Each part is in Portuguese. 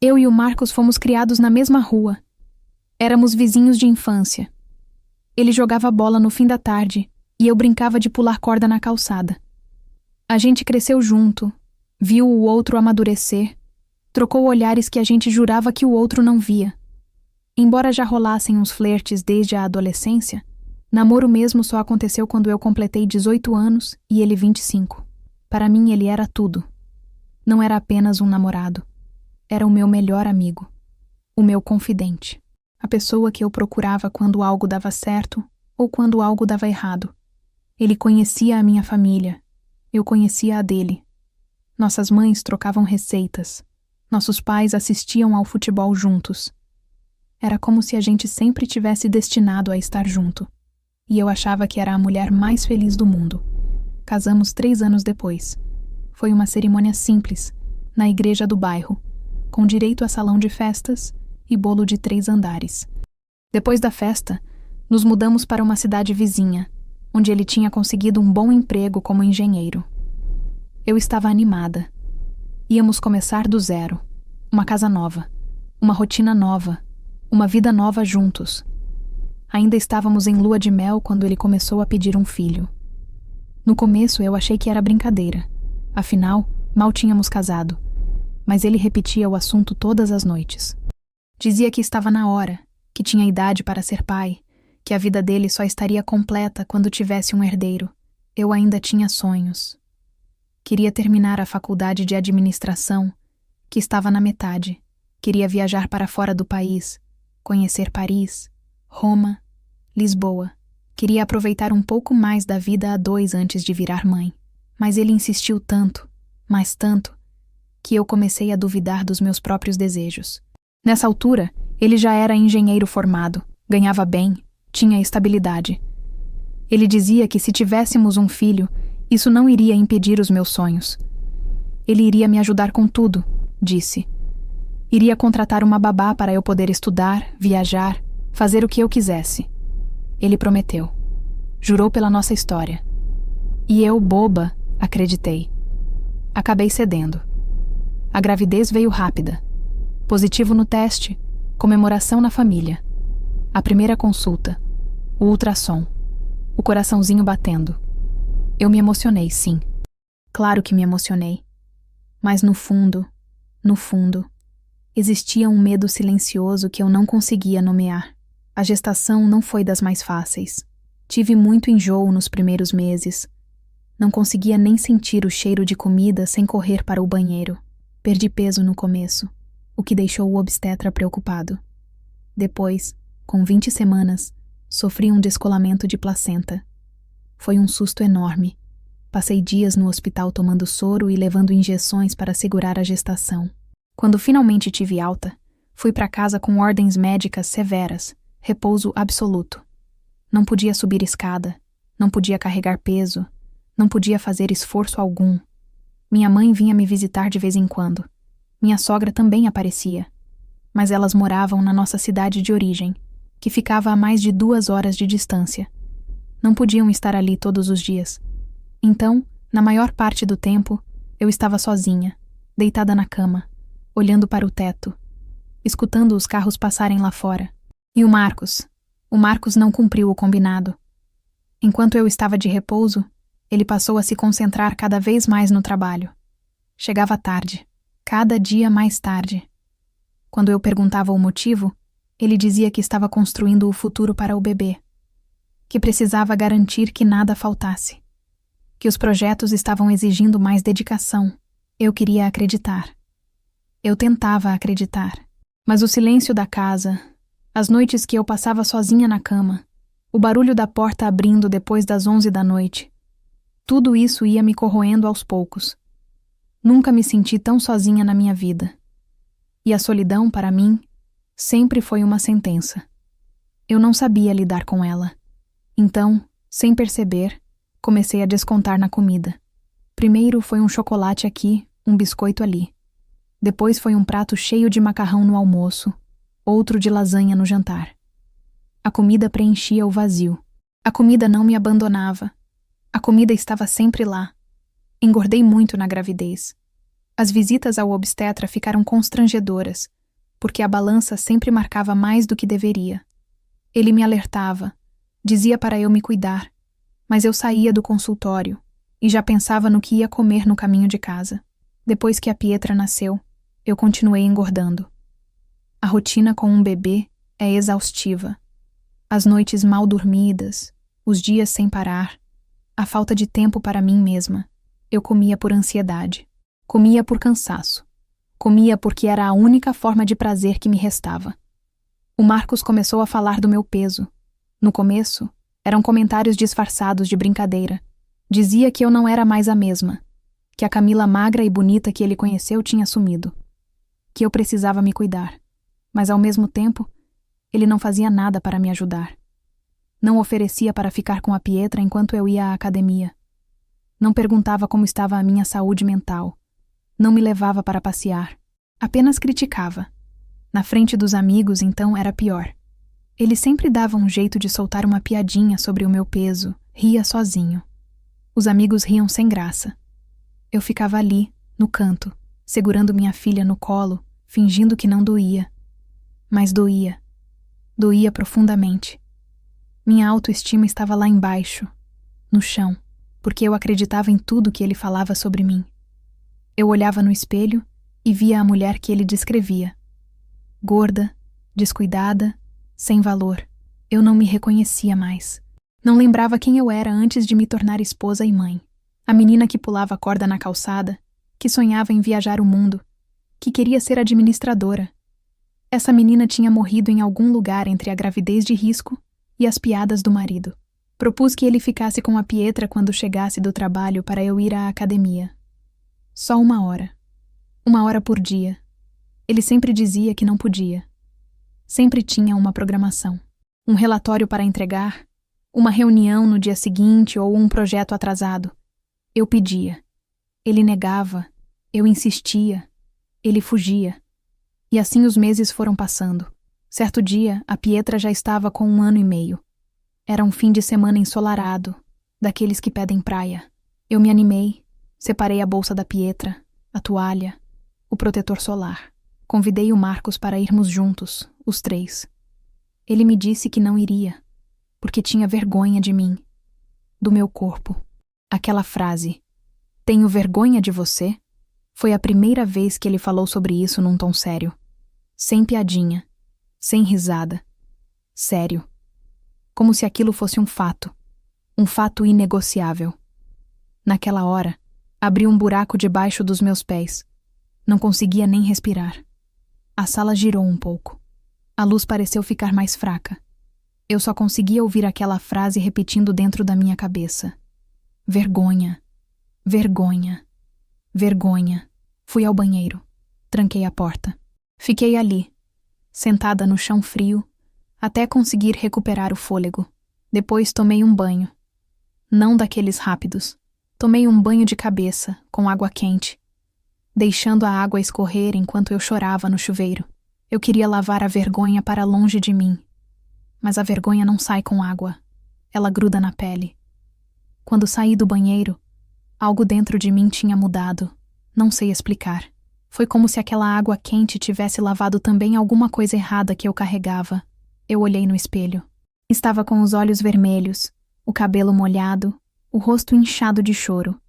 Eu e o Marcos fomos criados na mesma rua. Éramos vizinhos de infância. Ele jogava bola no fim da tarde e eu brincava de pular corda na calçada. A gente cresceu junto, viu o outro amadurecer, trocou olhares que a gente jurava que o outro não via. Embora já rolassem uns flertes desde a adolescência, namoro mesmo só aconteceu quando eu completei 18 anos e ele 25. Para mim ele era tudo. Não era apenas um namorado. Era o meu melhor amigo. O meu confidente. A pessoa que eu procurava quando algo dava certo ou quando algo dava errado. Ele conhecia a minha família. Eu conhecia a dele. Nossas mães trocavam receitas. Nossos pais assistiam ao futebol juntos. Era como se a gente sempre tivesse destinado a estar junto. E eu achava que era a mulher mais feliz do mundo. Casamos 3 anos depois. Foi uma cerimônia simples, na igreja do bairro, com direito a salão de festas e bolo de 3 andares. Depois da festa, nos mudamos para uma cidade vizinha, onde ele tinha conseguido um bom emprego como engenheiro. Eu estava animada. Íamos começar do zero. Uma casa nova, uma rotina nova, uma vida nova juntos. Ainda estávamos em lua de mel quando ele começou a pedir um filho. No começo eu achei que era brincadeira. Afinal, mal tínhamos casado. Mas ele repetia o assunto todas as noites. Dizia que estava na hora, que tinha idade para ser pai, que a vida dele só estaria completa quando tivesse um herdeiro. Eu ainda tinha sonhos. Queria terminar a faculdade de administração, que estava na metade. Queria viajar para fora do país, conhecer Paris, Roma, Lisboa. Queria aproveitar um pouco mais da vida a 2 antes de virar mãe. Mas ele insistiu tanto, mas tanto, que eu comecei a duvidar dos meus próprios desejos. Nessa altura, ele já era engenheiro formado, ganhava bem, tinha estabilidade. Ele dizia que se tivéssemos um filho, isso não iria impedir os meus sonhos. Ele iria me ajudar com tudo, disse. Iria contratar uma babá para eu poder estudar, viajar, fazer o que eu quisesse. Ele prometeu. Jurou pela nossa história. E eu, boba, acreditei. Acabei cedendo. A gravidez veio rápida. Positivo no teste, comemoração na família. A primeira consulta, o ultrassom, o coraçãozinho batendo. Eu me emocionei, sim. Claro que me emocionei. Mas no fundo, existia um medo silencioso que eu não conseguia nomear. A gestação não foi das mais fáceis. Tive muito enjoo nos primeiros meses. Não conseguia nem sentir o cheiro de comida sem correr para o banheiro. Perdi peso no começo, o que deixou o obstetra preocupado. Depois, com 20 semanas, sofri um descolamento de placenta. Foi um susto enorme. Passei dias no hospital tomando soro e levando injeções para segurar a gestação. Quando finalmente tive alta, fui para casa com ordens médicas severas, repouso absoluto. Não podia subir escada, não podia carregar peso, não podia fazer esforço algum. Minha mãe vinha me visitar de vez em quando. Minha sogra também aparecia. Mas elas moravam na nossa cidade de origem, que ficava a mais de 2 horas de distância. Não podiam estar ali todos os dias. Então, na maior parte do tempo, eu estava sozinha, deitada na cama, olhando para o teto, escutando os carros passarem lá fora. E o Marcos? O Marcos não cumpriu o combinado. Enquanto eu estava de repouso, ele passou a se concentrar cada vez mais no trabalho. Chegava tarde, cada dia mais tarde. Quando eu perguntava o motivo, ele dizia que estava construindo o futuro para o bebê, que precisava garantir que nada faltasse, que os projetos estavam exigindo mais dedicação. Eu queria acreditar. Eu tentava acreditar, mas o silêncio da casa, as noites que eu passava sozinha na cama, o barulho da porta abrindo depois das 11 da noite, tudo isso ia me corroendo aos poucos. Nunca me senti tão sozinha na minha vida. E a solidão, para mim, sempre foi uma sentença. Eu não sabia lidar com ela. Então, sem perceber, comecei a descontar na comida. Primeiro foi um chocolate aqui, um biscoito ali. Depois foi um prato cheio de macarrão no almoço, outro de lasanha no jantar. A comida preenchia o vazio. A comida não me abandonava. A comida estava sempre lá. Engordei muito na gravidez. As visitas ao obstetra ficaram constrangedoras, porque a balança sempre marcava mais do que deveria. Ele me alertava, dizia para eu me cuidar, mas eu saía do consultório e já pensava no que ia comer no caminho de casa. Depois que a Pietra nasceu, eu continuei engordando. A rotina com um bebê é exaustiva. As noites mal dormidas, os dias sem parar, a falta de tempo para mim mesma. Eu comia por ansiedade, comia por cansaço, comia porque era a única forma de prazer que me restava. O Marcos começou a falar do meu peso. No começo, eram comentários disfarçados de brincadeira. Dizia que eu não era mais a mesma, que a Camila magra e bonita que ele conheceu tinha sumido, que eu precisava me cuidar, mas ao mesmo tempo, ele não fazia nada para me ajudar. Não oferecia para ficar com a Pietra enquanto eu ia à academia. Não perguntava como estava a minha saúde mental. Não me levava para passear. Apenas criticava. Na frente dos amigos, então, era pior. Ele sempre dava um jeito de soltar uma piadinha sobre o meu peso, ria sozinho. Os amigos riam sem graça. Eu ficava ali, no canto, segurando minha filha no colo, fingindo que não doía. Mas doía. Doía profundamente. Minha autoestima estava lá embaixo, no chão, porque eu acreditava em tudo que ele falava sobre mim. Eu olhava no espelho e via a mulher que ele descrevia. Gorda, descuidada, sem valor. Eu não me reconhecia mais. Não lembrava quem eu era antes de me tornar esposa e mãe. A menina que pulava a corda na calçada, que sonhava em viajar o mundo, que queria ser administradora. Essa menina tinha morrido em algum lugar entre a gravidez de risco e as piadas do marido. Propus que ele ficasse com a Pietra quando chegasse do trabalho para eu ir à academia. Só 1 hora. 1 hora por dia. Ele sempre dizia que não podia. Sempre tinha uma programação. Um relatório para entregar, uma reunião no dia seguinte ou um projeto atrasado. Eu pedia. Ele negava. Eu insistia. Ele fugia. E assim os meses foram passando. Certo dia, a Pietra já estava com 1 ano e meio. Era um fim de semana ensolarado, daqueles que pedem praia. Eu me animei, separei a bolsa da Pietra, a toalha, o protetor solar. Convidei o Marcos para irmos juntos, os 3. Ele me disse que não iria, porque tinha vergonha de mim, do meu corpo. Aquela frase, "Tenho vergonha de você?", foi a primeira vez que ele falou sobre isso num tom sério. Sem piadinha, sem risada. Sério. Como se aquilo fosse um fato inegociável. Naquela hora, abri um buraco debaixo dos meus pés. Não conseguia nem respirar. A sala girou um pouco. A luz pareceu ficar mais fraca. Eu só conseguia ouvir aquela frase repetindo dentro da minha cabeça. Vergonha. Vergonha. Vergonha. Fui ao banheiro. Tranquei a porta. Fiquei ali, sentada no chão frio, até conseguir recuperar o fôlego. Depois tomei um banho. Não daqueles rápidos. Tomei um banho de cabeça, com água quente, deixando a água escorrer enquanto eu chorava no chuveiro. Eu queria lavar a vergonha para longe de mim. Mas a vergonha não sai com água. Ela gruda na pele. Quando saí do banheiro, algo dentro de mim tinha mudado. Não sei explicar. Foi como se aquela água quente tivesse lavado também alguma coisa errada que eu carregava. Eu olhei no espelho. Estava com os olhos vermelhos, o cabelo molhado, o rosto inchado de choro.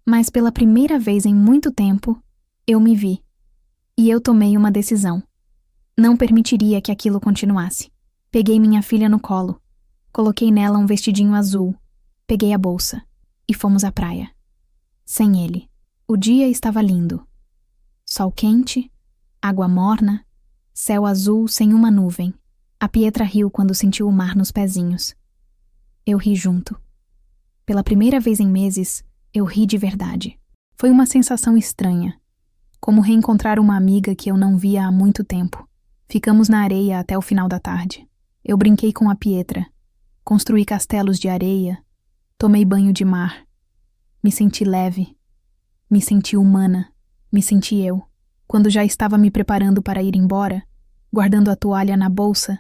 Mas pela primeira vez em muito tempo, eu me vi. E eu tomei uma decisão. Não permitiria que aquilo continuasse. Peguei minha filha no colo. Coloquei nela um vestidinho azul. Peguei a bolsa. E fomos à praia. Sem ele. O dia estava lindo. Sol quente, água morna, céu azul sem uma nuvem. A Pietra riu quando sentiu o mar nos pezinhos. Eu ri junto. Pela primeira vez em meses, eu ri de verdade. Foi uma sensação estranha, como reencontrar uma amiga que eu não via há muito tempo. Ficamos na areia até o final da tarde. Eu brinquei com a Pietra, construí castelos de areia, tomei banho de mar. Me senti leve, me senti humana. Me senti eu. Quando já estava me preparando para ir embora, guardando a toalha na bolsa,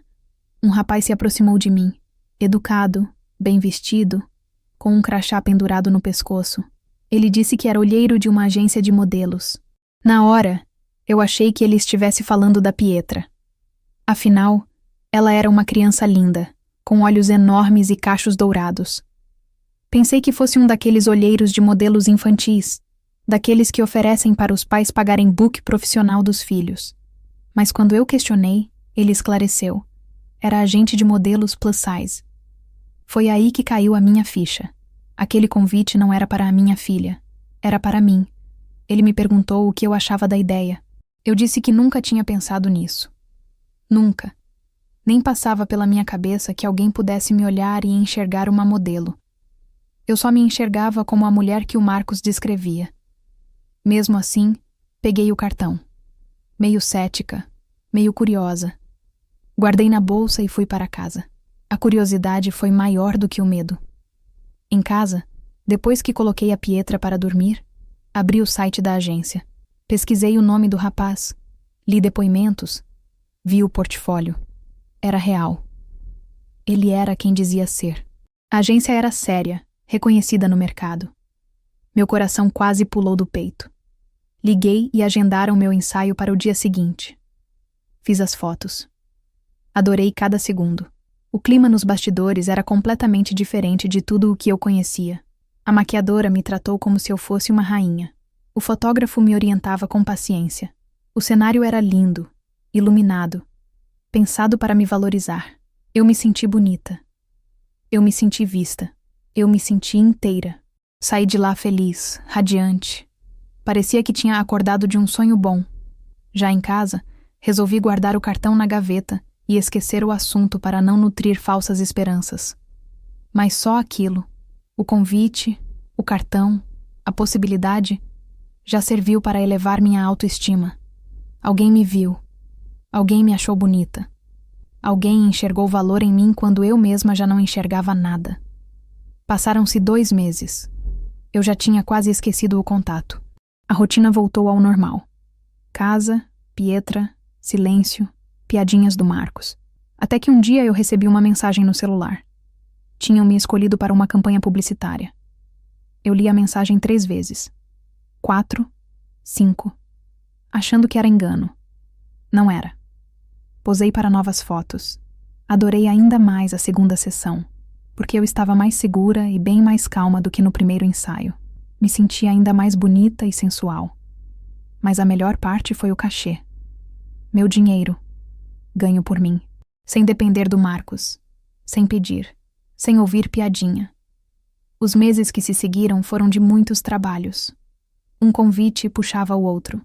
um rapaz se aproximou de mim, educado, bem vestido, com um crachá pendurado no pescoço. Ele disse que era olheiro de uma agência de modelos. Na hora, eu achei que ele estivesse falando da Pietra. Afinal, ela era uma criança linda, com olhos enormes e cachos dourados. Pensei que fosse um daqueles olheiros de modelos infantis, daqueles que oferecem para os pais pagarem book profissional dos filhos. Mas quando eu questionei, ele esclareceu. Era agente de modelos plus size. Foi aí que caiu a minha ficha. Aquele convite não era para a minha filha, era para mim. Ele me perguntou o que eu achava da ideia. Eu disse que nunca tinha pensado nisso. Nunca. Nem passava pela minha cabeça que alguém pudesse me olhar e enxergar uma modelo. Eu só me enxergava como a mulher que o Marcos descrevia. Mesmo assim, peguei o cartão. Meio cética, meio curiosa. Guardei na bolsa e fui para casa. A curiosidade foi maior do que o medo. Em casa, depois que coloquei a Pietra para dormir, abri o site da agência. Pesquisei o nome do rapaz, li depoimentos, vi o portfólio. Era real. Ele era quem dizia ser. A agência era séria, reconhecida no mercado. Meu coração quase pulou do peito. Liguei e agendaram meu ensaio para o dia seguinte. Fiz as fotos. Adorei cada segundo. O clima nos bastidores era completamente diferente de tudo o que eu conhecia. A maquiadora me tratou como se eu fosse uma rainha. O fotógrafo me orientava com paciência. O cenário era lindo, iluminado, pensado para me valorizar. Eu me senti bonita. Eu me senti vista. Eu me senti inteira. Saí de lá feliz, radiante. Parecia que tinha acordado de um sonho bom. Já em casa, resolvi guardar o cartão na gaveta e esquecer o assunto para não nutrir falsas esperanças. Mas só aquilo, o convite, o cartão, a possibilidade, já serviu para elevar minha autoestima. Alguém me viu. Alguém me achou bonita. Alguém enxergou valor em mim quando eu mesma já não enxergava nada. Passaram-se 2 meses. Eu já tinha quase esquecido o contato. A rotina voltou ao normal. Casa, Pietra, silêncio, piadinhas do Marcos. Até que um dia eu recebi uma mensagem no celular. Tinham me escolhido para uma campanha publicitária. Eu li a mensagem 3 vezes. 4, 5. Achando que era engano. Não era. Posei para novas fotos. Adorei ainda mais a segunda sessão, porque eu estava mais segura e bem mais calma do que no primeiro ensaio. Me sentia ainda mais bonita e sensual. Mas a melhor parte foi o cachê. Meu dinheiro. Ganho por mim. Sem depender do Marcos. Sem pedir. Sem ouvir piadinha. Os meses que se seguiram foram de muitos trabalhos. Um convite puxava o outro.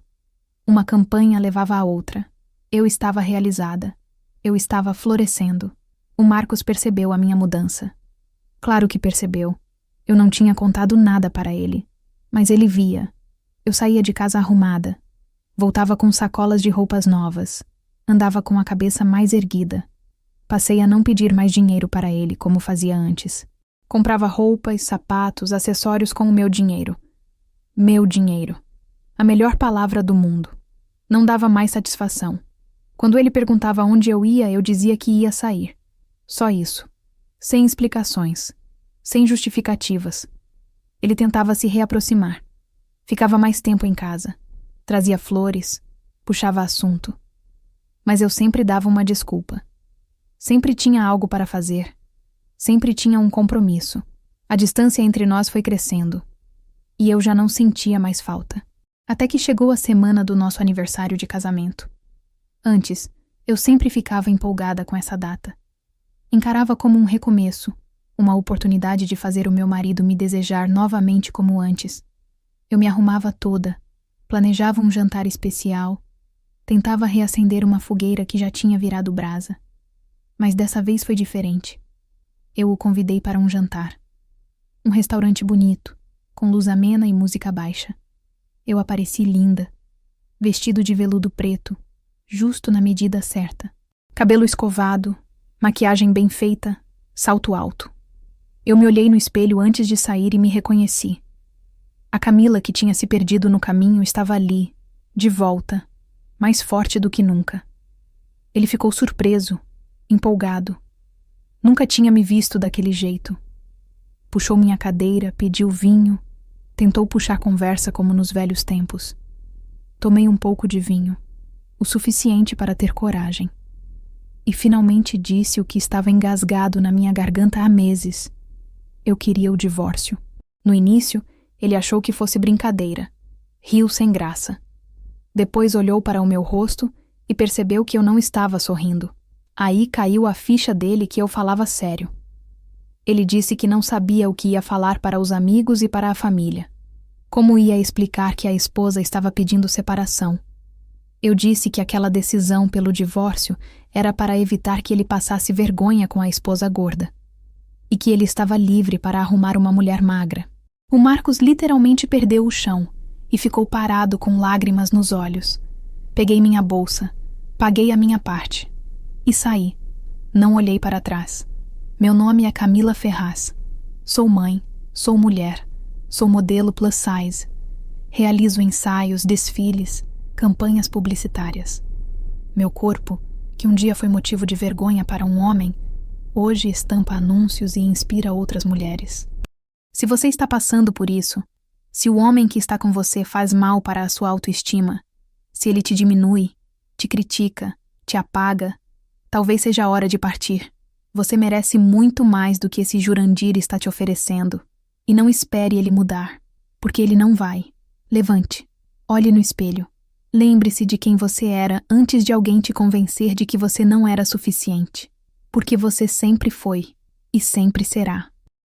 Uma campanha levava a outra. Eu estava realizada. Eu estava florescendo. O Marcos percebeu a minha mudança. Claro que percebeu. Eu não tinha contado nada para ele. Mas ele via. Eu saía de casa arrumada. Voltava com sacolas de roupas novas. Andava com a cabeça mais erguida. Passei a não pedir mais dinheiro para ele, como fazia antes. Comprava roupas, sapatos, acessórios com o meu dinheiro. Meu dinheiro. A melhor palavra do mundo. Não dava mais satisfação. Quando ele perguntava onde eu ia, eu dizia que ia sair. Só isso. Sem explicações. Sem justificativas. Ele tentava se reaproximar. Ficava mais tempo em casa. Trazia flores. Puxava assunto. Mas eu sempre dava uma desculpa. Sempre tinha algo para fazer. Sempre tinha um compromisso. A distância entre nós foi crescendo. E eu já não sentia mais falta. Até que chegou a semana do nosso aniversário de casamento. Antes, eu sempre ficava empolgada com essa data. Encarava como um recomeço, uma oportunidade de fazer o meu marido me desejar novamente como antes. Eu me arrumava toda, planejava um jantar especial, tentava reacender uma fogueira que já tinha virado brasa. Mas dessa vez foi diferente. Eu o convidei para um jantar. Um restaurante bonito, com luz amena e música baixa. Eu apareci linda, vestido de veludo preto, justo na medida certa. Cabelo escovado, maquiagem bem feita, salto alto. Eu me olhei no espelho antes de sair e me reconheci. A Camila, que tinha se perdido no caminho, estava ali, de volta, mais forte do que nunca. Ele ficou surpreso, empolgado. Nunca tinha me visto daquele jeito. Puxou minha cadeira, pediu vinho, tentou puxar conversa como nos velhos tempos. Tomei um pouco de vinho, o suficiente para ter coragem. E finalmente disse o que estava engasgado na minha garganta há meses. Eu queria o divórcio. No início, ele achou que fosse brincadeira. Riu sem graça. Depois olhou para o meu rosto e percebeu que eu não estava sorrindo. Aí caiu a ficha dele que eu falava sério. Ele disse que não sabia o que ia falar para os amigos e para a família. Como ia explicar que a esposa estava pedindo separação? Eu disse que aquela decisão pelo divórcio era para evitar que ele passasse vergonha com a esposa gorda. E que ele estava livre para arrumar uma mulher magra. O Marcos literalmente perdeu o chão e ficou parado com lágrimas nos olhos. Peguei minha bolsa, paguei a minha parte e saí. Não olhei para trás. Meu nome é Camila Ferraz. Sou mãe, sou mulher, sou modelo plus size. Realizo ensaios, desfiles, campanhas publicitárias. Meu corpo, que um dia foi motivo de vergonha para um homem, hoje estampa anúncios e inspira outras mulheres. Se você está passando por isso, se o homem que está com você faz mal para a sua autoestima, se ele te diminui, te critica, te apaga, talvez seja a hora de partir. Você merece muito mais do que esse Jurandir está te oferecendo. E não espere ele mudar, porque ele não vai. Levante, olhe no espelho. Lembre-se de quem você era antes de alguém te convencer de que você não era suficiente. Porque você sempre foi e sempre será.